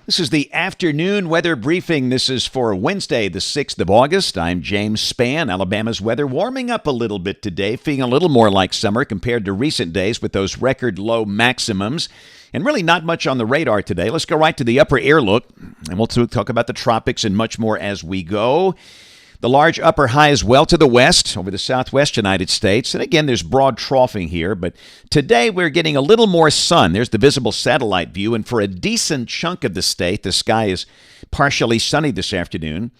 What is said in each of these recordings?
This is the afternoon weather briefing. This is for Wednesday, the 6th of August. I'm James Spann. Alabama's weather warming up a little bit today, feeling a little more like summer compared to recent days with those record low maximums. And really not much on the radar today. Let's go right to the upper air look, and we'll talk about the tropics and much more as we go. The large upper high is well to the west over the southwest United States. And again, there's broad troughing here. But today we're getting a little more sun. There's the visible satellite view. And for a decent chunk of the state, the sky is partially sunny this afternoon.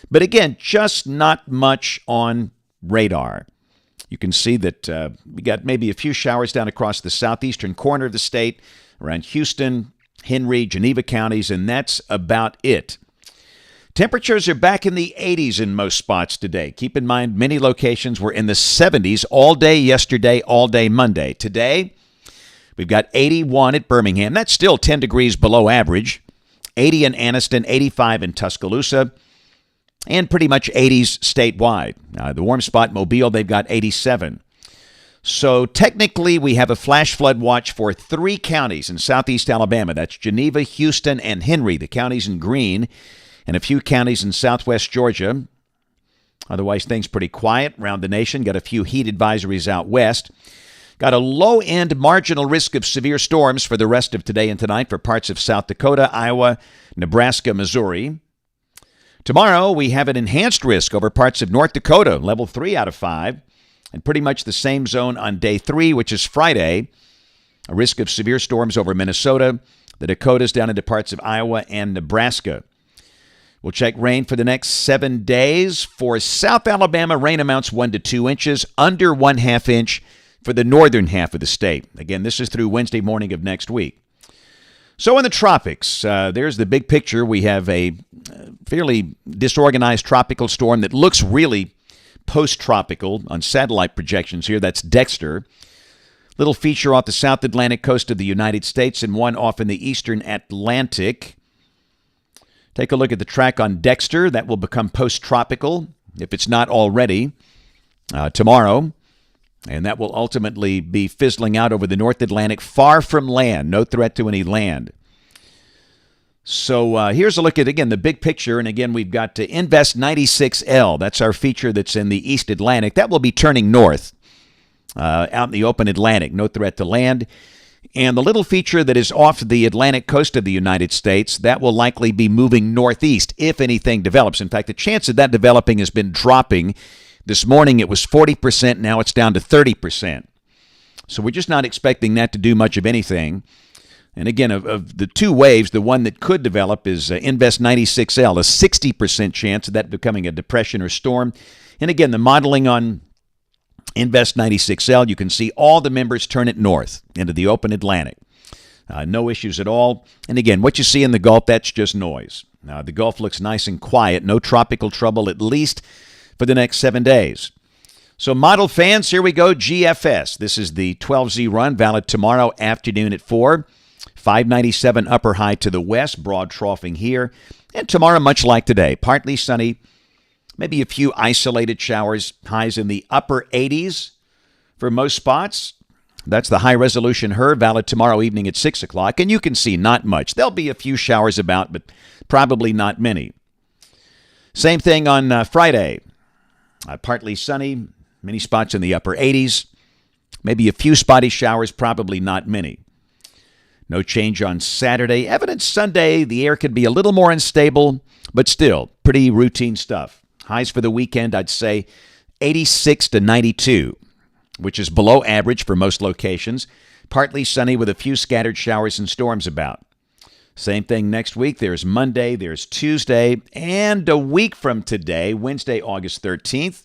But again, just not much on radar. You can see that we got maybe a few showers down across the southeastern corner of the state, around Houston, Henry, Geneva counties, and that's about it. Temperatures are back in the 80s in most spots today. Keep in mind, many locations were in the 70s all day yesterday, all day Monday. Today, we've got 81 at Birmingham. That's still 10 degrees below average. 80 in Anniston, 85 in Tuscaloosa, and pretty much 80s statewide. The warm spot, Mobile, they've got 87. So technically, we have a flash flood watch for 3 counties in southeast Alabama. That's Geneva, Houston, and Henry, the counties in green, and a few counties in southwest Georgia. Otherwise, things pretty quiet around the nation. Got a few heat advisories out west. Got a low-end marginal risk of severe storms for the rest of today and tonight for parts of South Dakota, Iowa, Nebraska, Missouri. Tomorrow, we have an enhanced risk over parts of North Dakota, level 3 out of 5, and pretty much the same zone on day 3, which is Friday. A risk of severe storms over Minnesota, the Dakotas down into parts of Iowa and Nebraska. We'll check rain for the next 7 days. For South Alabama, rain amounts 1 to 2 inches, under 1/2 inch for the northern half of the state. Again, this is through Wednesday morning of next week. So in the tropics, there's the big picture. We have a fairly disorganized tropical storm that looks really post-tropical on satellite projections here. That's Dexter. Little feature off the South Atlantic coast of the United States and one off in the eastern Atlantic. Take a look at the track on Dexter. That will become post-tropical, if it's not already, tomorrow. And that will ultimately be fizzling out over the North Atlantic, far from land. No threat to any land. So here's a look at, again, the big picture. And again, we've got Invest 96L. That's our feature that's in the East Atlantic. That will be turning north out in the open Atlantic. No threat to land. And the little feature that is off the Atlantic coast of the United States, that will likely be moving northeast if anything develops. In fact, the chance of that developing has been dropping. This morning it was 40%. Now it's down to 30%. So we're just not expecting that to do much of anything. And again, of the 2 waves, the one that could develop is Invest 96L, a 60% chance of that becoming a depression or storm. And again, the modeling on Invest 96L, you can see all the members turn it north into the open Atlantic. No issues at all. And again, what you see in the Gulf, that's just noise. The Gulf looks nice and quiet. No tropical trouble, at least for the next 7 days. So model fans, here we go. GFS. This is the 12Z run, valid tomorrow afternoon at 4. 597 upper high to the west, broad troughing here. And tomorrow, much like today, partly sunny. Maybe a few isolated showers, highs in the upper 80s for most spots. That's the high-resolution HER, valid tomorrow evening at 6 o'clock. And you can see not much. There'll be a few showers about, but probably not many. Same thing on Friday. Partly sunny, many spots in the upper 80s. Maybe a few spotty showers, probably not many. No change on Saturday. Evidence Sunday, the air could be a little more unstable, but still pretty routine stuff. Highs for the weekend, I'd say 86 to 92, which is below average for most locations. Partly sunny with a few scattered showers and storms about. Same thing next week. There's Monday, there's Tuesday, and a week from today, Wednesday, August 13th.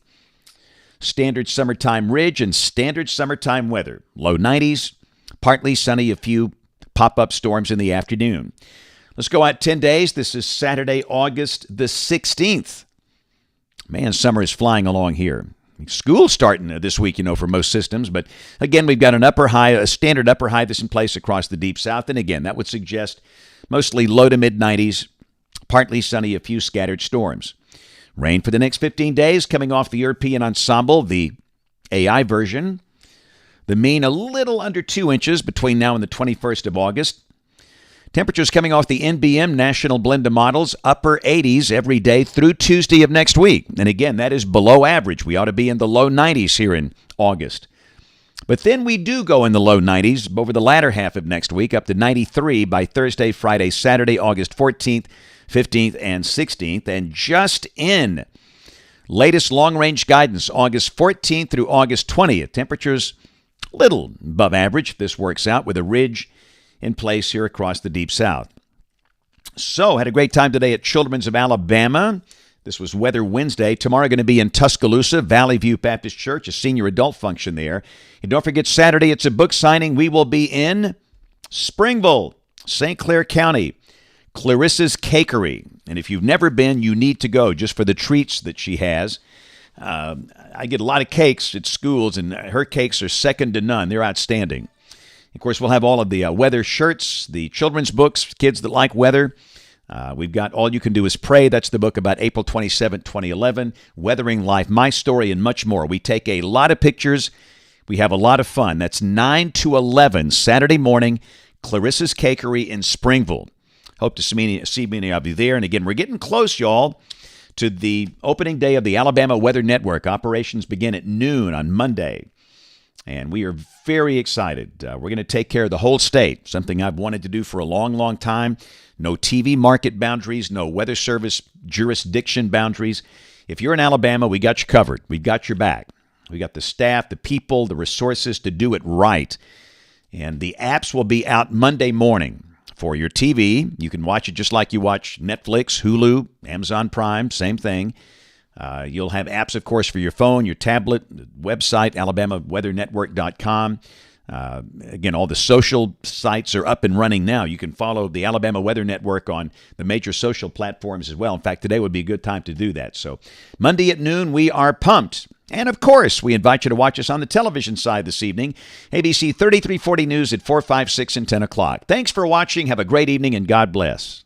Standard summertime ridge and standard summertime weather. Low 90s, partly sunny, a few pop-up storms in the afternoon. Let's go out 10 days. This is Saturday, August the 16th. Man, summer is flying along here. School's starting this week, for most systems. But again, we've got an upper high, a standard upper high that's in place across the deep south. And again, that would suggest mostly low to mid-90s, partly sunny, a few scattered storms. Rain for the next 15 days coming off the European ensemble, the AI version. The mean a little under 2 inches between now and the 21st of August. Temperatures coming off the NBM National Blend of Models, upper 80s every day through Tuesday of next week. And again, that is below average. We ought to be in the low 90s here in August. But then we do go in the low 90s over the latter half of next week, up to 93 by Thursday, Friday, Saturday, August 14th, 15th, and 16th. And just in latest long-range guidance, August 14th through August 20th, temperatures little above average. This works out with a ridge in place here across the Deep South. So, had a great time today at Children's of Alabama. This was Weather Wednesday. Tomorrow going to be in Tuscaloosa, Valley View Baptist Church, a senior adult function there. And don't forget, Saturday, it's a book signing. We will be in Springville, St. Clair County, Clarissa's Cakery. And if you've never been, you need to go just for the treats that she has. I get a lot of cakes at schools, and her cakes are second to none. They're outstanding. Of course, we'll have all of the weather shirts, the children's books, kids that like weather. We've got All You Can Do Is Pray. That's the book about April 27, 2011. Weathering Life, My Story, and much more. We take a lot of pictures. We have a lot of fun. That's 9 to 11, Saturday morning, Clarissa's Cakery in Springville. Hope to see many of you there. And again, we're getting close, y'all, to the opening day of the Alabama Weather Network. Operations begin at noon on Monday. And we are very excited. We're going to take care of the whole state, something I've wanted to do for a long, long time. No TV market boundaries, no Weather Service jurisdiction boundaries. If you're in Alabama, we got you covered. We've got your back. We got the staff, the people, the resources to do it right. And the apps will be out Monday morning for your TV. You can watch it just like you watch Netflix, Hulu, Amazon Prime, same thing. You'll have apps, of course, for your phone, your tablet, website, alabamaweathernetwork.com. Again, all the social sites are up and running now. You can follow the Alabama Weather Network on the major social platforms as well. In fact, today would be a good time to do that. So Monday at noon, we are pumped. And, of course, we invite you to watch us on the television side this evening. ABC 3340 News at 4, 5, 6, and 10 o'clock. Thanks for watching. Have a great evening, and God bless.